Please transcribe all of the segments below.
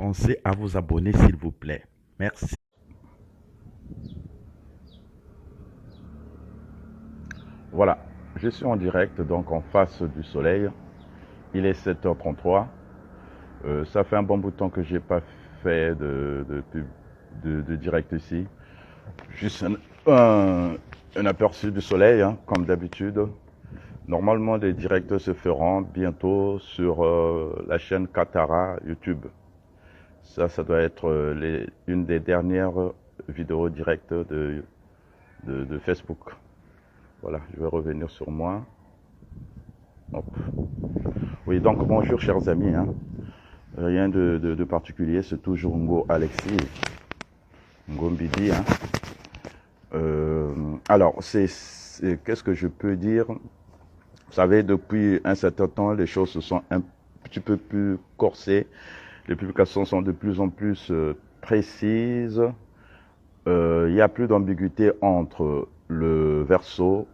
Pensez à vous abonner s'il vous plaît. Merci. Voilà, je suis en direct donc en face du soleil. Il est 7h33. Ça fait un bon bout de temps que j'ai pas fait de direct ici. Juste un aperçu du soleil, hein, comme d'habitude. Normalement, les directs se feront bientôt sur la chaîne Katara YouTube. Ça doit être une des dernières vidéos directes de Facebook. Voilà, je vais revenir sur moi. Hop. Oui, donc bonjour chers amis. Hein. Rien de particulier, c'est toujours Ngo Alexis, Ngo Mbidi. Hein. Alors, qu'est-ce que je peux dire? Vous savez, depuis un certain temps, les choses se sont un petit peu plus corsées. Les publications sont de plus en plus précises. Il n'y a plus d'ambiguïté entre le Verseau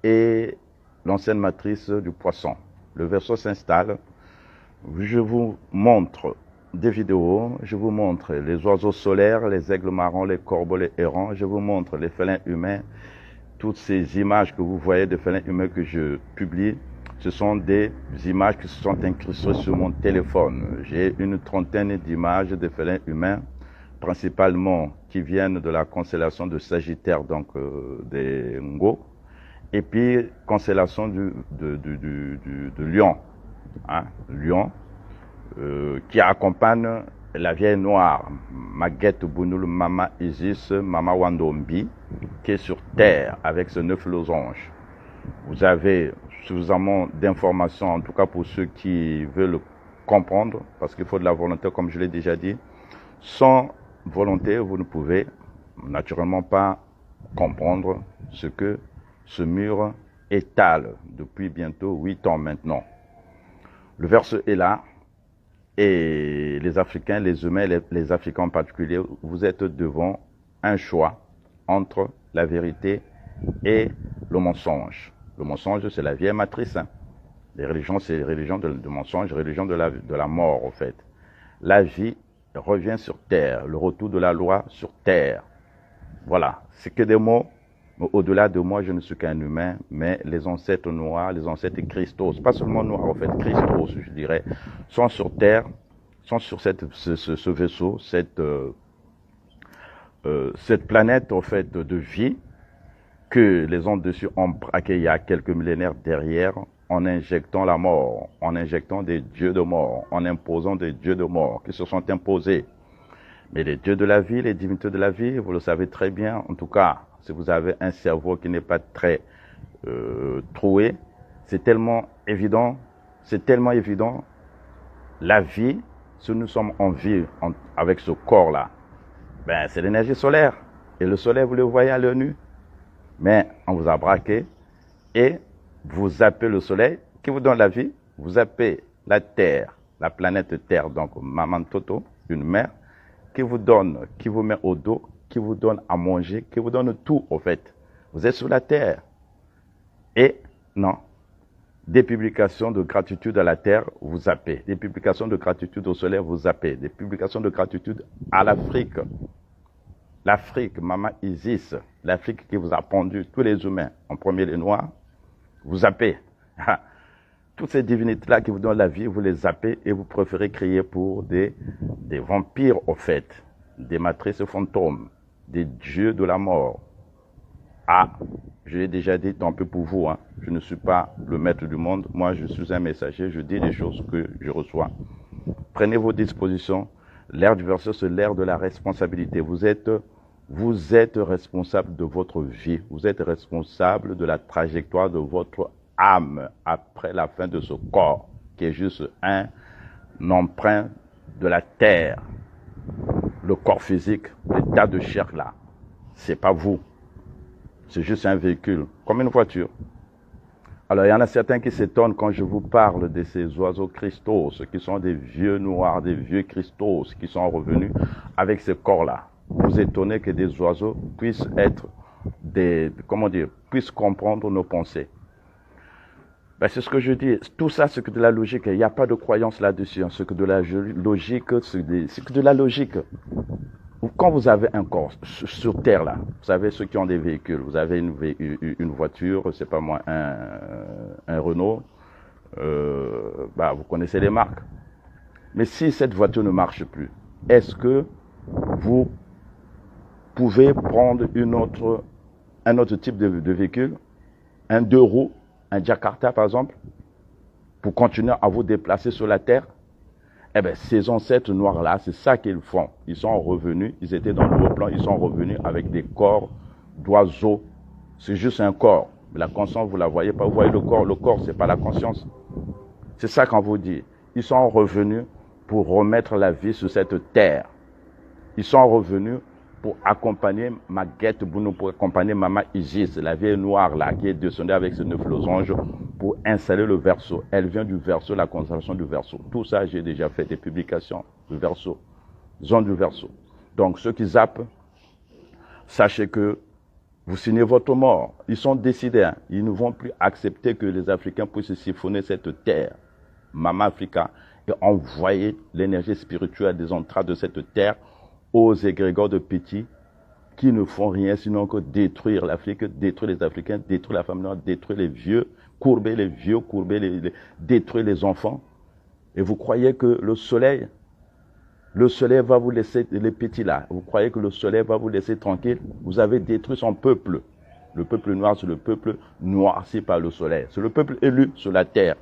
et l'ancienne matrice du poisson. Le Verseau s'installe. Je vous montre des vidéos. Je vous montre les oiseaux solaires, les aigles marrons, les corbeaux, les hérons. Je vous montre les félins humains. Toutes ces images que vous voyez de félins humains que je publie, ce sont des images qui se sont incrustées sur mon téléphone. J'ai une trentaine d'images de félins humains, principalement qui viennent de la constellation de Sagittaire, donc des Ngo, et puis constellation de Lion, hein, Lion, qui accompagne la vieille noire, Maguette Bounoul, Mama Isis, Mama Wandombi, qui est sur Terre avec ce 9 losanges. Vous avez suffisamment d'informations, en tout cas pour ceux qui veulent comprendre, parce qu'il faut de la volonté, comme je l'ai déjà dit. Sans volonté, vous ne pouvez naturellement pas comprendre ce que ce mur étale depuis bientôt 8 ans maintenant. Le verset est là, et les Africains, les humains, les Africains en particulier, vous êtes devant un choix entre la vérité et le mensonge. Le mensonge, c'est la vieille matrice. Hein. Les religions, c'est les religions de mensonge, les religions de la mort, en fait. La vie revient sur terre, le retour de la loi sur terre. Voilà, c'est que des mots. Mais au-delà de moi, je ne suis qu'un humain, mais les ancêtres noirs, les ancêtres Christos, pas seulement noirs, en fait, Christos, je dirais, sont sur terre, sont sur ce vaisseau, cette planète, en fait, de vie, que les hommes dessus ont braqué il y a quelques millénaires derrière, en injectant la mort, en injectant des dieux de mort, en imposant des dieux de mort qui se sont imposés. Mais les dieux de la vie, les divinités de la vie, vous le savez très bien, en tout cas, si vous avez un cerveau qui n'est pas très troué, c'est tellement évident, la vie, si nous sommes en vie avec ce corps-là, ben, c'est l'énergie solaire. Et le soleil, vous le voyez à l'œil nu. Mais on vous a braqué et vous zappez le soleil qui vous donne la vie, vous zappez la Terre, la planète Terre, donc Maman Toto, une mère, qui vous donne, qui vous met au dos, qui vous donne à manger, qui vous donne tout, au fait. Vous êtes sur la terre. Et, non, des publications de gratitude à la terre, vous zappez. Des publications de gratitude au soleil, vous zappez. Des publications de gratitude à l'Afrique. L'Afrique, Maman Isis, l'Afrique qui vous a pendu, tous les humains, en premier les noirs, vous zappez. Toutes ces divinités-là qui vous donnent la vie, vous les zappez et vous préférez crier pour des vampires, au fait, des matrices fantômes, des dieux de la mort. Ah, je l'ai déjà dit, tant pis pour vous, hein. Je ne suis pas le maître du monde, moi je suis un messager, je dis les choses que je reçois. Prenez vos dispositions, l'ère du verset, c'est l'ère de la responsabilité. Vous êtes responsable de votre vie, vous êtes responsable de la trajectoire de votre âme après la fin de ce corps, qui est juste un emprunt de la terre. Le corps physique, l'état de chair là, c'est pas vous. C'est juste un véhicule, comme une voiture. Alors, il y en a certains qui s'étonnent quand je vous parle de ces oiseaux Christos, qui sont des vieux noirs, des vieux Christos, qui sont revenus avec ce corps-là. Vous étonnez que des oiseaux puissent être puissent comprendre nos pensées. Ben, c'est ce que je dis. Tout ça, c'est que de la logique. Il n'y a pas de croyance là-dessus. Hein. C'est que de la logique. C'est que de la logique. Quand vous avez un corps sur Terre, là, vous savez, ceux qui ont des véhicules, vous avez une voiture, c'est pas moi, un Renault, bah, vous connaissez les marques. Mais si cette voiture ne marche plus, est-ce que vous pouvez prendre un autre type de véhicule, un 2 roues, un Jakarta par exemple, pour continuer à vous déplacer sur la Terre? Eh bien, ces ancêtres noirs-là, c'est ça qu'ils font. Ils sont revenus, ils étaient dans le haut plan, ils sont revenus avec des corps d'oiseaux. C'est juste un corps. Mais la conscience, vous ne la voyez pas. Vous voyez le corps, ce n'est pas la conscience. C'est ça qu'on vous dit. Ils sont revenus pour remettre la vie sur cette terre. Ils sont revenus pour accompagner Maguette Bounou, pour accompagner Maman Isis, la vieille noire là, qui est descendue avec ses 9 losanges pour installer le verso. Elle vient du verso, la concentration du verso. Tout ça, j'ai déjà fait des publications du verso, zone du verso. Donc, ceux qui zappent, sachez que vous signez votre mort. Ils sont décidés. Hein. Ils ne vont plus accepter que les Africains puissent siphonner cette terre, Maman Africa, et envoyer l'énergie spirituelle des entrailles de cette terre aux égrégores de petits qui ne font rien sinon que détruire l'Afrique, détruire les Africains, détruire la femme noire, détruire les vieux, courber les vieux, détruire les enfants. Et vous croyez que le soleil va vous laisser, les petits là, vous croyez que le soleil va vous laisser tranquille? Vous avez détruit son peuple. Le peuple noir, c'est le peuple noirci par le soleil. C'est le peuple élu sur la terre.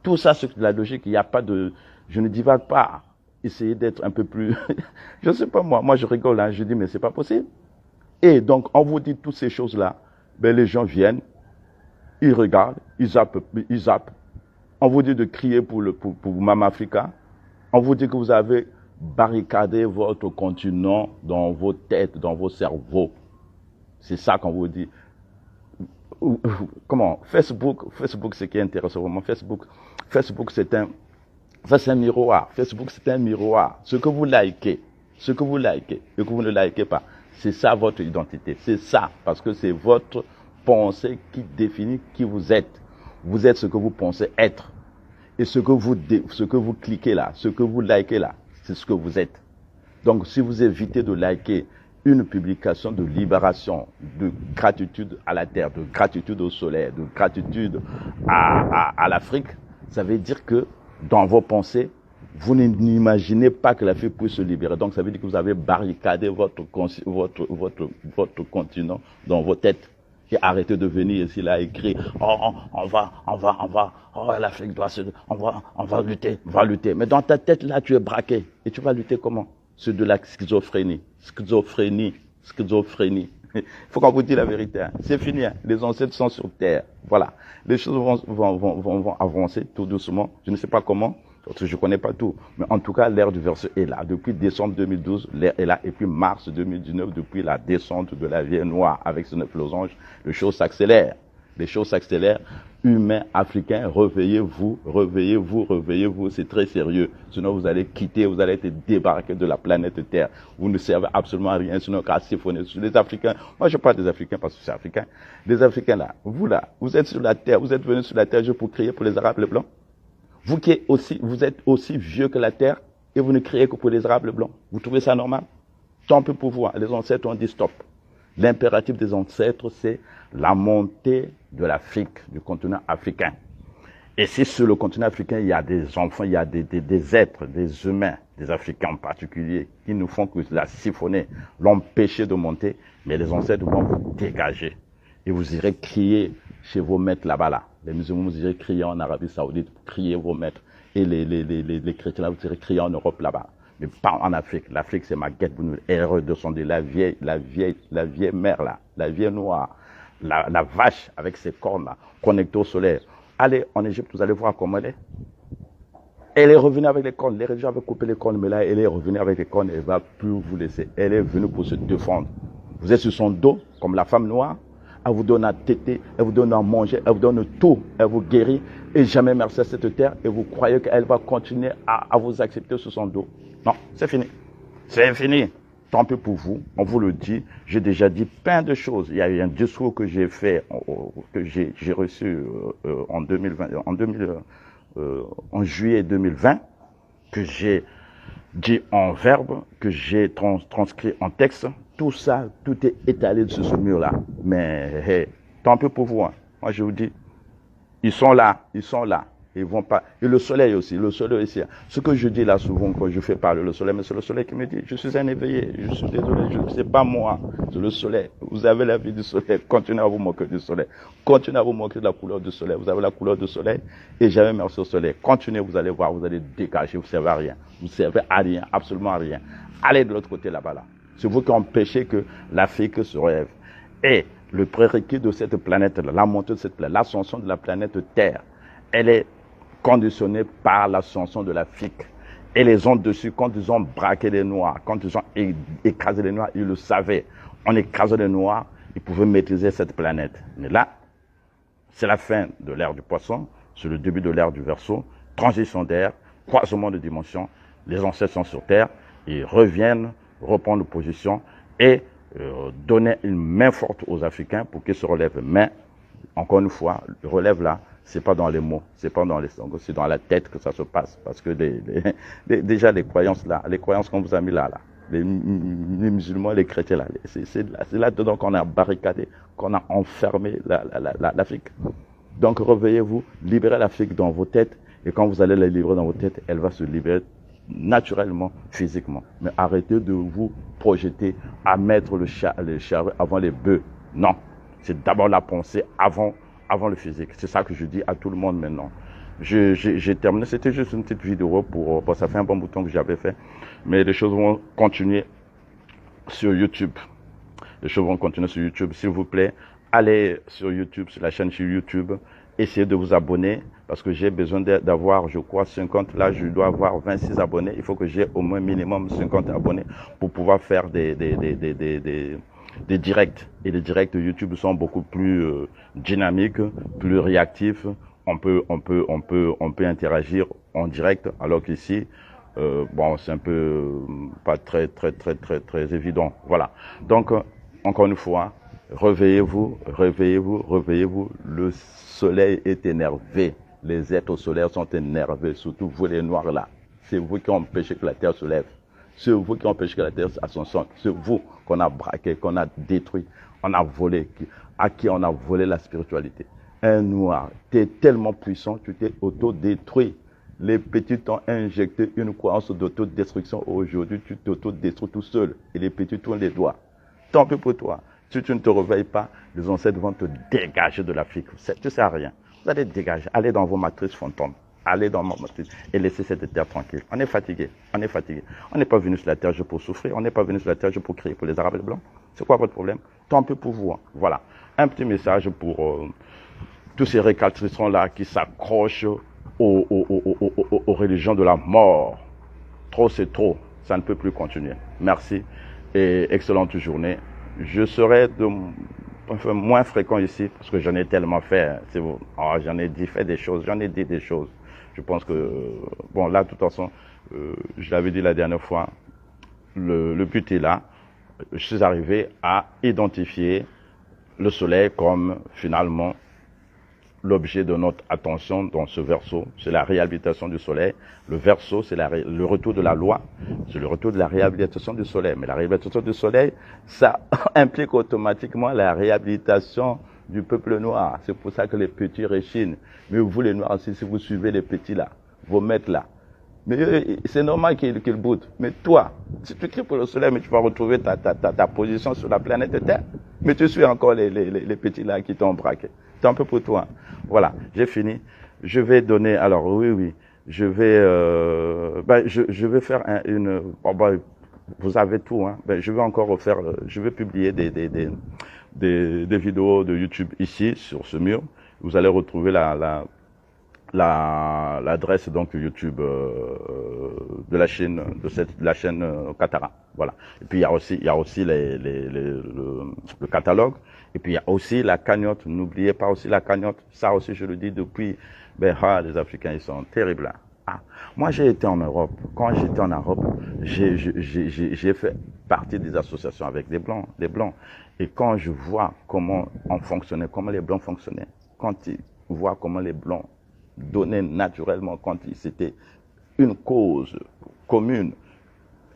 Tout ça, c'est de la logique. Il n'y a pas de... Je ne divague pas. Essayez d'être un peu plus... je ne sais pas moi. Moi, je rigole. Hein. Je dis, mais c'est pas possible. Et donc, on vous dit toutes ces choses-là. Ben, les gens viennent, ils regardent, ils zappent. On vous dit de crier pour Mama Africa. On vous dit que vous avez barricadé votre continent dans vos têtes, dans vos cerveaux. C'est ça qu'on vous dit. Comment? Facebook, ce qui est intéressant vraiment. Facebook, c'est un miroir. Facebook, c'est un miroir. Ce que vous likez, et que vous ne likez pas, c'est ça votre identité. C'est ça, parce que c'est votre pensée qui définit qui vous êtes. Vous êtes ce que vous pensez être. Et ce que vous cliquez là, ce que vous likez là, c'est ce que vous êtes. Donc, si vous évitez de liker une publication de libération, de gratitude à la terre, de gratitude au soleil, de gratitude à l'Afrique, ça veut dire que dans vos pensées, vous n'imaginez pas que l'Afrique puisse se libérer. Donc, ça veut dire que vous avez barricadé votre continent dans vos têtes. Et arrêtez de venir ici là écrire l'Afrique on va lutter. Mais dans ta tête là, tu es braqué. Et tu vas lutter comment? C'est de la schizophrénie. Il faut qu'on vous dise la vérité. Hein. C'est fini. Hein. Les ancêtres sont sur terre. Voilà. Les choses vont avancer tout doucement. Je ne sais pas comment, parce que je ne connais pas tout. Mais en tout cas, l'ère du verset est là. Depuis décembre 2012, l'ère est là. Et puis mars 2019, depuis la descente de la vieille noire avec ses 9 losanges, les choses s'accélèrent. Humains, africains, réveillez-vous, c'est très sérieux. Sinon, vous allez être débarqué de la planète Terre. Vous ne servez absolument à rien, sinon qu'à siphonner sur les Africains. Moi, je parle des Africains parce que c'est africain. Les Africains là, vous êtes sur la Terre, vous êtes venus sur la Terre juste pour crier pour les Arabes, les Blancs. Vous êtes aussi vieux que la Terre et vous ne criez que pour les Arabes, les Blancs. Vous trouvez ça normal? Tant pis pour vous. Hein. Les ancêtres ont dit stop. L'impératif des ancêtres, c'est la montée de l'Afrique, du continent africain. Et si sur le continent africain, il y a des enfants, il y a des êtres, des humains, des Africains en particulier, qui ne font que la siphonner, l'empêcher de monter, mais les ancêtres vont vous dégager. Et vous irez crier chez vos maîtres là-bas, là. Les musulmans, vous irez crier en Arabie Saoudite, crier vos maîtres. Et les chrétiens, là, vous irez crier en Europe là-bas. Mais pas en Afrique. L'Afrique, c'est Maguette Bounou. Elle est redescendue. La vieille mère là, la vieille noire, la vache avec ses cornes là, connectée au soleil. Allez en Égypte, vous allez voir comment elle est. Elle est revenue avec les cornes. Les religieux avaient coupé les cornes, mais là, elle est revenue avec les cornes. Elle ne va plus vous laisser. Elle est venue pour se défendre. Vous êtes sur son dos, comme la femme noire. Elle vous donne à téter, elle vous donne à manger, elle vous donne tout. Elle vous guérit. Et jamais merci à cette terre. Et vous croyez qu'elle va continuer à vous accepter sur son dos. Non, c'est fini. C'est fini. tant pis pour vous, on vous le dit. J'ai déjà dit plein de choses. Il y a eu un discours que j'ai fait, que j'ai reçu en 2020, en juillet 2020, que j'ai dit en verbe, que j'ai transcrit en texte. Tout ça, tout est étalé sur ce mur-là. Mais hey, tant pis pour vous. Hein. Moi, je vous dis, ils sont là, ils sont là. Ils vont pas. Et le soleil aussi, le soleil aussi. Ce que je dis là souvent quand je fais parler le soleil, mais c'est le soleil qui me dit, je suis un éveillé, je suis désolé, c'est pas moi, c'est le soleil. Vous avez la vie du soleil, continuez à vous moquer du soleil. Continuez à vous moquer de la couleur du soleil. Vous avez la couleur du soleil et jamais merci au soleil. Continuez, vous allez voir, vous allez dégager, vous ne servez à rien. Vous ne servez à rien, absolument à rien. Allez de l'autre côté là-bas là. C'est vous qui empêchez que l'Afrique se relève. Et le prérequis de cette planète, la montée de cette planète, l'ascension de la planète Terre, elle est conditionnée par l'ascension de l'Afrique. Et les gens dessus, quand ils ont braqué les Noirs, quand ils ont écrasé les Noirs, ils le savaient. En écrasant les Noirs, ils pouvaient maîtriser cette planète. Mais là, c'est la fin de l'ère du poisson, c'est le début de l'ère du Verseau, transition d'air, croisement de dimensions, les ancêtres sont sur Terre, ils reviennent, reprendre position et donner une main forte aux Africains pour qu'ils se relèvent. Mais, encore une fois, le relève là, c'est pas dans les mots, c'est pas dans les sons, c'est dans la tête que ça se passe. Parce que déjà les croyances là, les croyances qu'on vous a mis là, les musulmans, les chrétiens là, c'est là-dedans qu'on a barricadé, qu'on a enfermé l'Afrique. Donc réveillez-vous, libérez l'Afrique dans vos têtes, et quand vous allez la libérer dans vos têtes, elle va se libérer naturellement, physiquement. Mais arrêtez de vous projeter à mettre le chariot avant les bœufs. Non, c'est d'abord la pensée avant le physique. C'est ça que je dis à tout le monde maintenant. J'ai terminé, c'était juste une petite vidéo pour ça fait un bon bout de temps que j'avais fait, mais les choses vont continuer sur YouTube. Les choses vont continuer sur YouTube. S'il vous plaît, allez sur YouTube, sur la chaîne sur YouTube, essayez de vous abonner, parce que j'ai besoin d'avoir, je crois, 50, là je dois avoir 26 abonnés, il faut que j'ai au moins minimum 50 abonnés pour pouvoir faire des directs. Et les directs de YouTube sont beaucoup plus dynamiques, plus réactifs. On peut interagir en direct, alors qu'ici, bon, c'est un peu pas très évident. Voilà. Donc, encore une fois, réveillez-vous, réveillez-vous, réveillez-vous. Le soleil est énervé. Les êtres solaires sont énervés, surtout vous les noirs là. C'est vous qui empêchez que la terre se lève. C'est vous qui empêchez que la terre ascensionne. C'est vous qu'on a braqué, qu'on a détruit, on a volé, à qui on a volé la spiritualité. Un noir, tu es tellement puissant, tu t'es autodétruit. Les petits t'ont injecté une croyance d'autodestruction. Aujourd'hui, tu t'autodétruis tout seul. Et les petits tournent les doigts. Tant pis pour toi. Si tu ne te réveilles pas, les ancêtres vont te dégager de l'Afrique. Tu ne sais rien. Vous allez dégager. Allez dans vos matrices fantômes. Allez dans ma matrice et laissez cette terre tranquille. On est fatigué. On est fatigué. On n'est pas venu sur la terre juste pour souffrir. On n'est pas venu sur la terre juste pour crier pour les Arabes et les Blancs. C'est quoi votre problème? Tant pis pour vous. Hein. Voilà. Un petit message pour tous ces récalcitrants-là qui s'accrochent aux religions de la mort. Trop, c'est trop. Ça ne peut plus continuer. Merci et excellente journée. Je serai moins fréquent ici parce que j'en ai tellement fait. Oh, j'en ai fait des choses. J'en ai dit des choses. Je pense que, bon, là, de toute façon, je l'avais dit la dernière fois, le but est là. Je suis arrivé à identifier le soleil comme, finalement, l'objet de notre attention dans ce verseau. C'est la réhabilitation du soleil. Le verseau, c'est le retour de la loi. C'est le retour de la réhabilitation du soleil. Mais la réhabilitation du soleil, ça implique automatiquement la réhabilitation du peuple noir. C'est pour ça que les petits réchinent. Mais vous, les noirs aussi, si vous suivez les petits là, vos maîtres là, mais c'est normal qu'ils boutent. Mais toi, si tu cries pour le soleil, mais tu vas retrouver ta position sur la planète Terre. Mais tu suis encore les petits là qui t'ont braqué. C'est un peu pour toi. Voilà, j'ai fini. Je vais donner, alors oui, je vais faire vous avez tout, hein. Je vais encore refaire, je vais publier des vidéos de YouTube ici, sur ce mur. Vous allez retrouver l'adresse donc YouTube de la chaîne Katara. Voilà. Et puis il y a aussi le catalogue. Et puis il y a aussi la cagnotte. N'oubliez pas aussi la cagnotte. Ça aussi je le dis depuis. Les Africains ils sont terribles là. Moi j'ai été en Europe. Quand j'étais en Europe, j'ai fait partie des associations avec des Blancs, Et quand je vois comment on fonctionnait, comment les Blancs fonctionnaient, quand ils voient comment les Blancs donnaient naturellement, quand c'était une cause commune,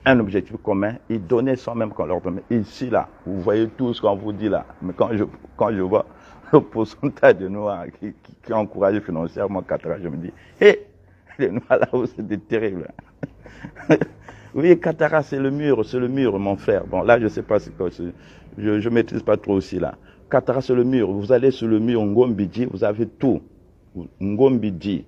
un objectif commun, ils donnaient sans même qu'on leur donnait. Ici, là, vous voyez tout ce qu'on vous dit là. Mais quand je vois le pourcentage de Noirs qui encouragent financièrement Ouattara, je me dis, hé, les Noirs là-haut, c'était terrible. Oui, Ouattara, c'est le mur, mon frère. Bon, là, je sais pas, je maîtrise pas trop aussi là. Ouattara, c'est le mur. Vous allez sur le mur Ngombidji, vous avez tout. Ngombidji,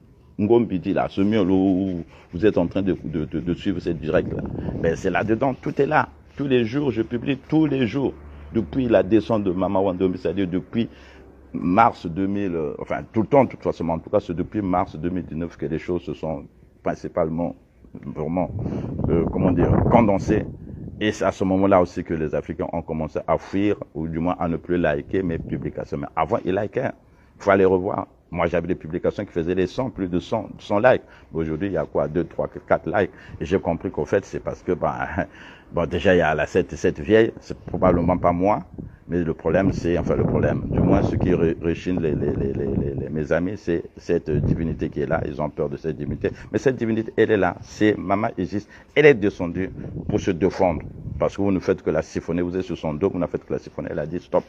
là, ce mur où vous êtes en train de suivre cette direct là. Ben, c'est là-dedans, tout est là. Tous les jours, je publie tous les jours. Depuis la descente de Mama Wandombi, c'est-à-dire depuis mars 2000, enfin, tout le temps, de toute façon, en tout cas, c'est depuis mars 2019 que les choses se sont principalement vraiment, condensé. Et c'est à ce moment-là aussi que les Africains ont commencé à fuir, ou du moins à ne plus liker mes publications. Mais avant, ils likaient. Il faut aller revoir. Moi, j'avais des publications qui faisaient les 100, plus de 100 likes. Aujourd'hui, il y a quoi, 2, 3, 4 likes. Et j'ai compris qu'au fait, c'est parce que, bon, déjà, il y a cette vieille, c'est probablement pas moi. Mais le problème, du moins, ce qui réchine mes amis, c'est cette divinité qui est là. Ils ont peur de cette divinité. Mais cette divinité, elle est là. C'est Mama Isis. Elle est descendue pour se défendre. Parce que vous ne faites que la siphonner. Vous êtes sur son dos, vous ne faites que la siphonner. Elle a dit stop.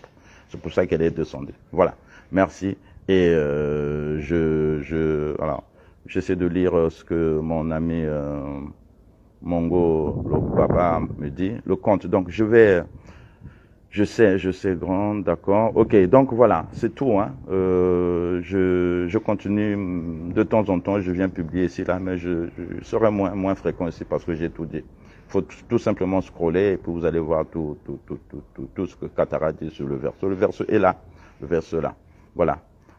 C'est pour ça qu'elle est descendue. Voilà. Merci. Et alors, j'essaie de lire ce que mon ami Mongo, le papa, me dit. Le compte. Donc, je sais, grand, d'accord. Ok, donc voilà, c'est tout. Hein. Je continue de temps en temps, je viens publier ici, là, mais je serai moins fréquent ici parce que j'ai tout dit. Il faut tout simplement scroller et puis vous allez voir tout ce que Ouattara dit sur le verso. Le verso est là, le verso là. Voilà.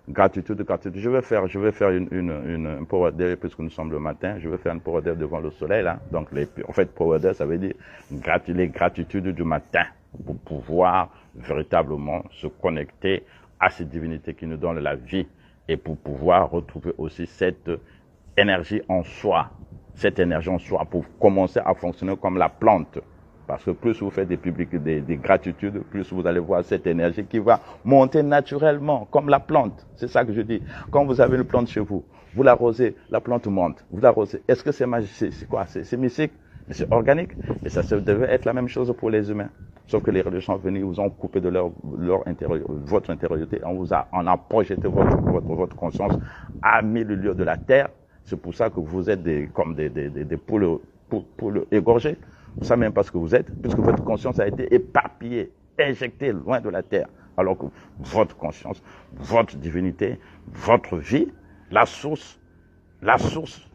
Gratitude. Je vais faire une power day puisque nous sommes le matin. Je vais faire une power day devant le soleil là. Donc en fait power day ça veut dire les gratitudes du matin pour pouvoir véritablement se connecter à cette divinité qui nous donne la vie et pour pouvoir retrouver aussi cette énergie en soi pour commencer à fonctionner comme la plante. Parce que plus vous faites des gratitudes, plus vous allez voir cette énergie qui va monter naturellement, comme la plante. C'est ça que je dis. Quand vous avez une plante chez vous, vous l'arrosez, la plante monte. Vous l'arrosez. Est-ce que c'est magique? C'est quoi? C'est mystique? Mais c'est organique. Et ça devait être la même chose pour les humains. Sauf que les religions sont venues, vous ont coupé de votre intériorité. On a projeté votre conscience à 1000 lieues de la terre. C'est pour ça que vous êtes comme des poules égorgées. Vous ne savez même pas ce que vous êtes, puisque votre conscience a été éparpillée, injectée loin de la terre. Alors que votre conscience, votre divinité, votre vie, la source,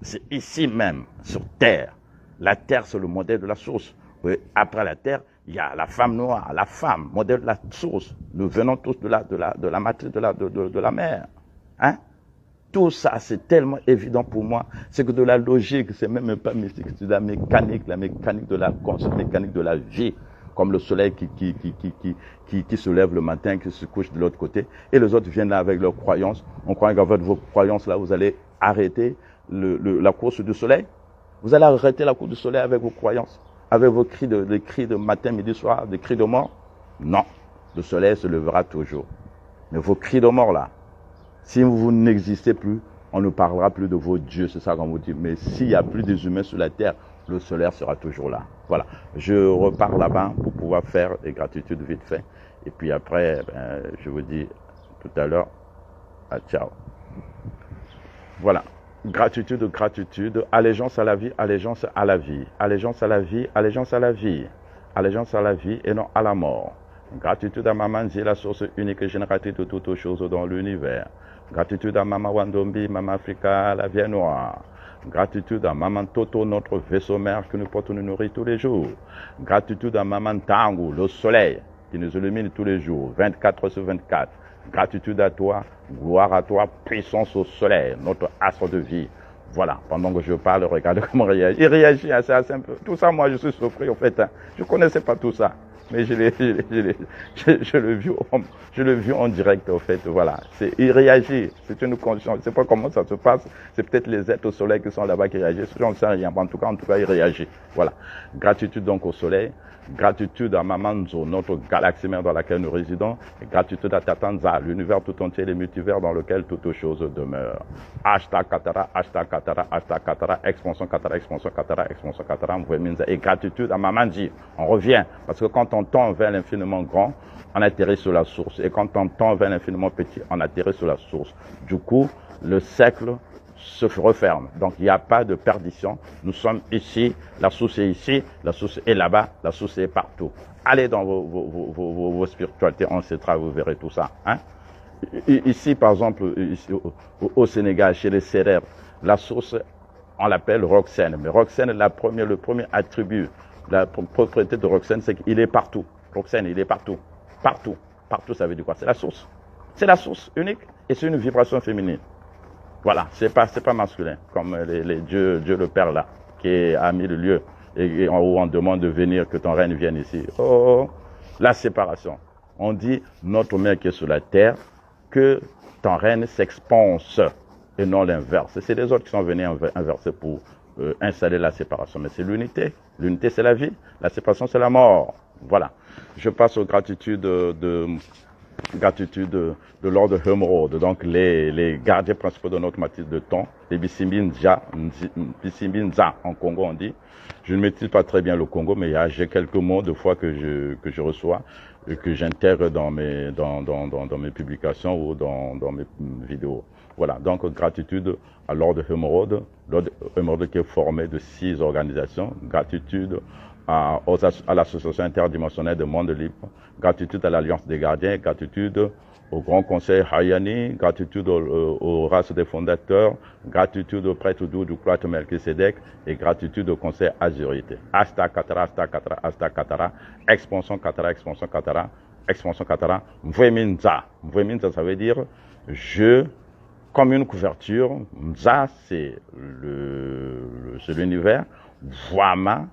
c'est ici même, sur terre. La terre, c'est le modèle de la source. Oui, après la terre, il y a la femme noire, la femme, modèle de la source. Nous venons tous de la matrice de la mer. Hein? Tout ça, c'est tellement évident pour moi. C'est que de la logique, c'est même pas mystique, c'est de la mécanique de la conscience, mécanique de la vie. Comme le soleil qui se lève le matin, qui se couche de l'autre côté. Et les autres viennent là avec leurs croyances. On croit qu'avec vos croyances là, vous allez arrêter la course du soleil. Vous allez arrêter la course du soleil avec vos croyances. Avec vos cris de matin, midi, soir, des cris de mort. Non. Le soleil se lèvera toujours. Mais vos cris de mort là, si vous n'existez plus, on ne parlera plus de vos dieux, c'est ça qu'on vous dit. Mais s'il n'y a plus des humains sur la terre, le soleil sera toujours là. Voilà. Je repars là-bas pour pouvoir faire des gratitudes vite fait. Et puis après, je vous dis tout à l'heure, ciao. Voilà. Gratitude, allégeance à la vie, allégeance à la vie. Allégeance à la vie, allégeance à la vie. Allégeance à la vie et non à la mort. Gratitude à Maman Nzi, la source unique et génératrice de toutes choses dans l'univers. Gratitude à Mama Wandombi, Mama Africa, la vieille noire. Gratitude à Maman Toto, notre vaisseau mère qui nous porte nous nourrit tous les jours. Gratitude à Maman Tango, le soleil qui nous illumine tous les jours, 24 sur 24. Gratitude à toi, gloire à toi, puissance au soleil, notre astre de vie. Voilà, pendant que je parle, regardez comment il réagit. Il réagit assez simple. Tout ça, moi, je suis surpris, en fait. Je ne connaissais pas tout ça. mais je l'ai vu en direct, en fait, voilà. Il réagit, c'est une conscience, je ne sais pas comment ça se passe, c'est peut-être les êtres au soleil qui sont là-bas qui réagissent, je ne sais rien, en tout cas, il réagit, voilà. Gratitude donc au soleil, gratitude à Mamanzo, notre galaxie mère dans laquelle nous résidons, et gratitude à Tatanza, l'univers tout entier, les multivers dans lequel toutes choses demeurent. Hashtag Katara, hashtag Katara, hashtag Katara, expansion Katara, expansion Katara, expansion Katara, et gratitude à Mamanji. On revient, parce que quand on tend vers l'infiniment grand, on atterrit sur la source, et quand on tend vers l'infiniment petit, on atterrit sur la source. Du coup, le cercle se referme. Donc, il n'y a pas de perdition. Nous sommes ici, la source est ici, la source est là-bas, la source est partout. Allez dans vos spiritualités ancestrales, vous verrez tout ça. Hein? Ici, par exemple, ici, au Sénégal, chez les Sérères, la source, on l'appelle Roxène. Mais Roxène, le premier attribut, la propriété de Roxène, c'est qu'il est partout. Roxène, il est partout. Partout. Partout, ça veut dire quoi? C'est la source. C'est la source unique et c'est une vibration féminine. Voilà, c'est pas masculin, comme les Dieu le Père là, qui a mis le lieu et où on demande de venir, que ton règne vienne ici. Oh, la séparation. On dit, notre mère qui est sur la terre, que ton règne s'expanse et non l'inverse. C'est les autres qui sont venus inverser pour installer la séparation. Mais c'est l'unité. L'unité, c'est la vie. La séparation, c'est la mort. Voilà. Je passe aux gratitudes de l'ordre Hémorrhoïde, donc les gardiens principaux de notre matrice de temps, les Bisimbinza en Congo on dit. Je ne maîtrise pas très bien le Congo, mais j'ai quelques mots de fois que je reçois et que j'intègre dans mes publications ou dans mes vidéos. Voilà, donc gratitude à l'ordre Hémorrhoïde, qui est formé de 6 organisations. Gratitude à l'Association interdimensionnelle de monde libre, gratitude à l'Alliance des gardiens, gratitude au Grand Conseil Hayani, gratitude aux races des fondateurs, gratitude au prêtre doux du cloître Melchisedec et gratitude au Conseil Azurite. Hashtag Katara, hashtag Katara, hashtag Katara, expansion Katara, expansion Katara, expansion Katara, Mvweminza. Mvweminza, ça veut dire je comme une couverture. Mza, c'est l'univers. Voama,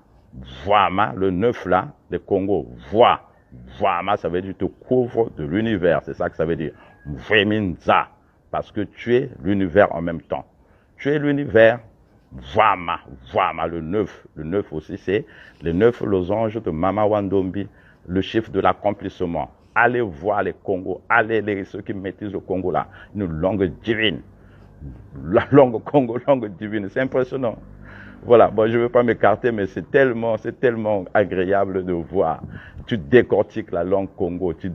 le neuf là, des Congo. Voama, ça veut dire tu couvres de l'univers. C'est ça que ça veut dire. Mvweminza. Parce que tu es l'univers en même temps. Tu es l'univers. Voama, le neuf. Le neuf aussi, c'est les 9 losanges de Mama Wandombi, le chiffre de l'accomplissement. Allez voir les Congos, ceux qui maîtrisent le Congo là, une langue divine. La langue Congo, langue divine, c'est impressionnant. Voilà, bon, je ne veux pas m'écarter, mais c'est tellement agréable de voir. Tu décortiques la langue Congo, tu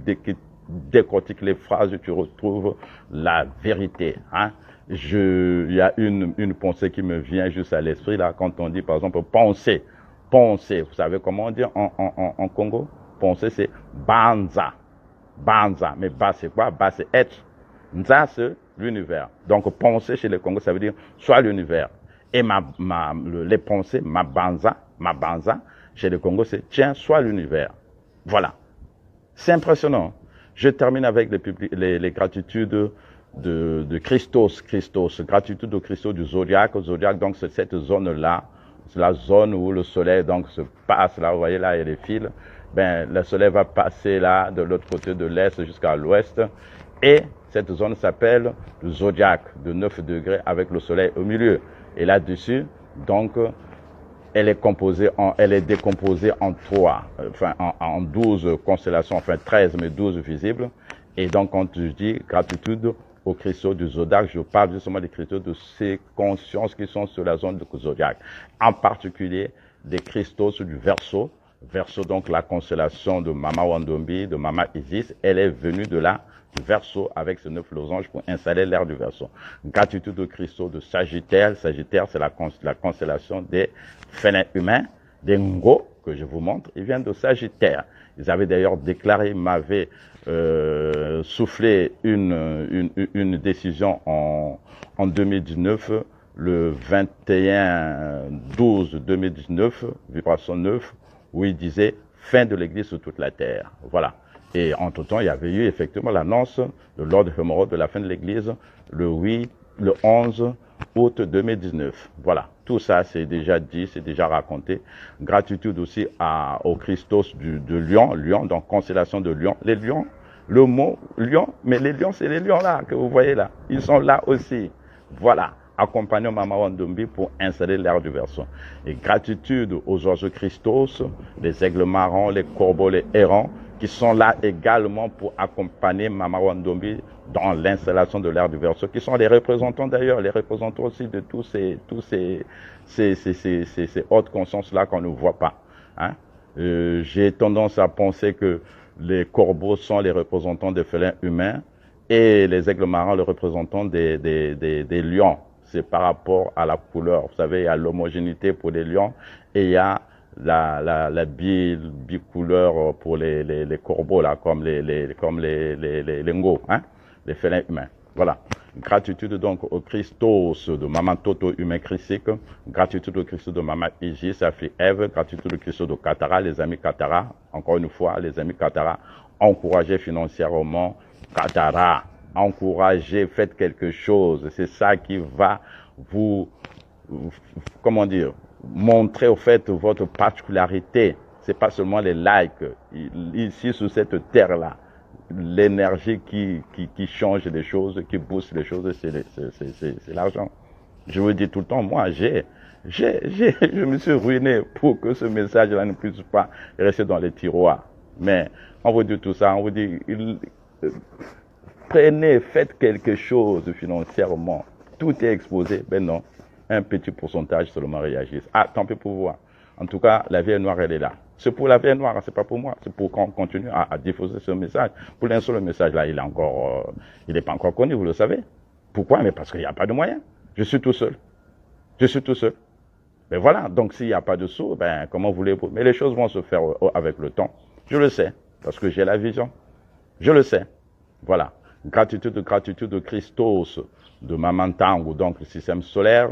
décortiques les phrases, tu retrouves la vérité. Hein? Il y a une pensée qui me vient juste à l'esprit là, quand on dit par exemple penser. Penser, vous savez comment on dit en Congo? Penser, c'est banza. Banza, mais ba c'est quoi? Ba c'est être. Nza c'est l'univers. Donc penser chez les Congos, ça veut dire soit l'univers. Et les pensées, ma banza, chez les Congos, c'est tiens, soit l'univers. Voilà. C'est impressionnant. Je termine avec les gratitudes de Christos. Gratitude au Christos du Zodiac. Zodiac, donc c'est cette zone-là. C'est la zone où le soleil donc se passe, là, vous voyez là, il y a les fils. Ben, le soleil va passer là, de l'autre côté de l'est jusqu'à l'ouest. Et cette zone s'appelle le zodiaque de 9 degrés avec le soleil au milieu. Et là-dessus, donc, elle est décomposée en 3, en 12 constellations, enfin 13, mais 12 visibles. Et donc, quand je dis gratitude aux cristaux du zodiaque, je parle justement des cristaux de ces consciences qui sont sur la zone du zodiaque. En particulier, des cristaux du Verseau. Verseau, donc la constellation de Mama Wandombi, de Mama Isis, elle est venue de là, du Verseau, avec ses 9 losanges pour installer l'ère du Verseau. Gratitude aux cristaux de Sagittaire. Sagittaire, c'est la constellation des félins humains, des Ngo, que je vous montre. Ils viennent de Sagittaire. Ils avaient d'ailleurs déclaré, ils m'avaient soufflé une décision en 2019, le 21/12/2019, vibration 9, où il disait fin de l'Église sur toute la terre. Voilà. Et entre-temps, il y avait eu effectivement l'annonce de l'ordre Hémorrhoïde de la fin de l'Église le 11 août 2019. Voilà. Tout ça, c'est déjà dit, c'est déjà raconté. Gratitude aussi au Christos de Lion, Lion, donc constellation de Lion. Les lions, le mot lion, mais les lions, c'est les lions là que vous voyez là. Ils sont là aussi. Voilà. Accompagnons Mama Wandombi pour installer l'ère du Verseau. Et gratitude aux oiseaux Christos, les aigles marrons, les corbeaux, les hérons, qui sont là également pour accompagner Mama Wandombi dans l'installation de l'ère du Verseau, qui sont les représentants d'ailleurs, les représentants aussi de tous ces hautes consciences-là qu'on ne voit pas. Hein? J'ai tendance à penser que les corbeaux sont les représentants des félins humains et les aigles marins les représentants des lions. C'est par rapport à la couleur. Vous savez, il y a l'homogénéité pour les lions et il y a la bicouleur pour les corbeaux, là, comme les ngos, hein, les félins humains. Voilà. Gratitude donc au Christos de Maman Toto humain christique. Gratitude au Christos de Maman Isis, sa fille Ève. Gratitude au Christos de Katara, les amis Katara. Encore une fois, les amis Katara. Encouragez financièrement Katara. Encouragez, faites quelque chose. C'est ça qui va vous, comment dire, montrer au fait votre particularité. C'est pas seulement les likes. Ici, sur cette terre-là, l'énergie qui change les choses, qui booste les choses, c'est l'argent. Je vous dis tout le temps, moi, je me suis ruiné pour que ce message-là ne puisse pas rester dans les tiroirs. Mais on vous dit tout ça, on vous dit, prenez, faites quelque chose financièrement. Tout est exposé. Ben non, un petit pourcentage seulement réagisse. Ah, tant pis pour vous. En tout cas, la vie noire, elle est là. C'est pour la vie noire, c'est pas pour moi. C'est pour qu'on continue à diffuser ce message. Pour l'instant, le message là, il n'est pas encore connu, vous le savez. Pourquoi? Mais parce qu'il n'y a pas de moyens. Je suis tout seul. Je suis tout seul. Mais voilà, donc s'il n'y a pas de sous, ben comment voulez-vous? Mais les choses vont se faire avec le temps. Je le sais, parce que j'ai la vision. Je le sais. Voilà. Gratitude de Christos, de Maman Tango, donc le système solaire,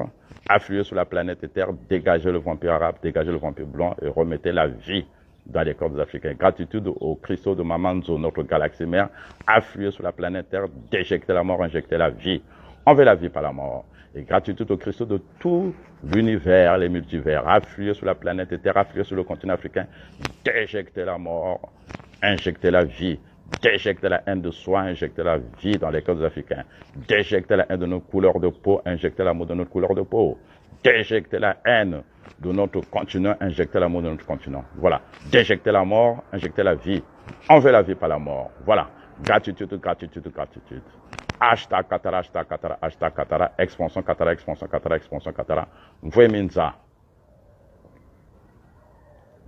affluez sur la planète Terre, dégagez le vampire arabe, dégagez le vampire blanc et remettez la vie dans les corps des Africains. Gratitude au Christos de Maman Zo, notre galaxie mère, affluez sur la planète Terre, déjectez la mort, injectez la vie. On veut la vie par la mort. Et gratitude au Christos de tout l'univers, les multivers, affluez sur la planète Terre, affluez sur le continent africain, déjectez la mort, injectez la vie. Déjectez la haine de soi, injectez la vie dans les corps des Africains. Déjectez la haine de notre couleur de peau, injectez l'amour de notre couleur de peau. Déjectez la haine de notre continent, injectez l'amour de notre continent. Voilà. Déjectez la mort, injectez la vie. On veut la vie par la mort. Voilà. Gratitude, gratitude, gratitude. Hashtag Katara, hashtag Katara, hashtag Katara, expansion Katara, expansion Katara, expansion Katara. Voueminza.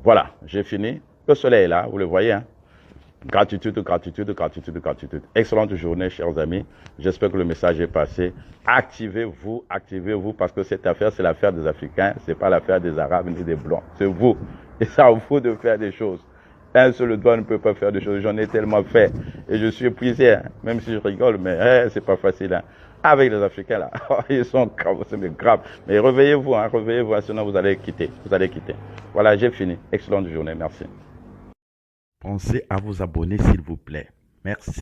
Voilà, j'ai fini. Le soleil est là, vous le voyez, hein. Gratitude, gratitude, gratitude, gratitude. Excellente journée, chers amis. J'espère que le message est passé. Activez-vous, parce que cette affaire, c'est l'affaire des Africains. C'est pas l'affaire des Arabes ni des Blancs. C'est vous. Et ça vous de faire des choses. Un seul doigt ne peut pas faire des choses. J'en ai tellement fait. Et je suis épuisé, hein. Même si je rigole, mais c'est pas facile. Hein. Avec les Africains, là, ils sont graves. Mais réveillez-vous, hein, réveillez-vous, sinon vous allez quitter. Vous allez quitter. Voilà, j'ai fini. Excellente journée. Merci. Pensez à vous abonner, s'il vous plaît. Merci.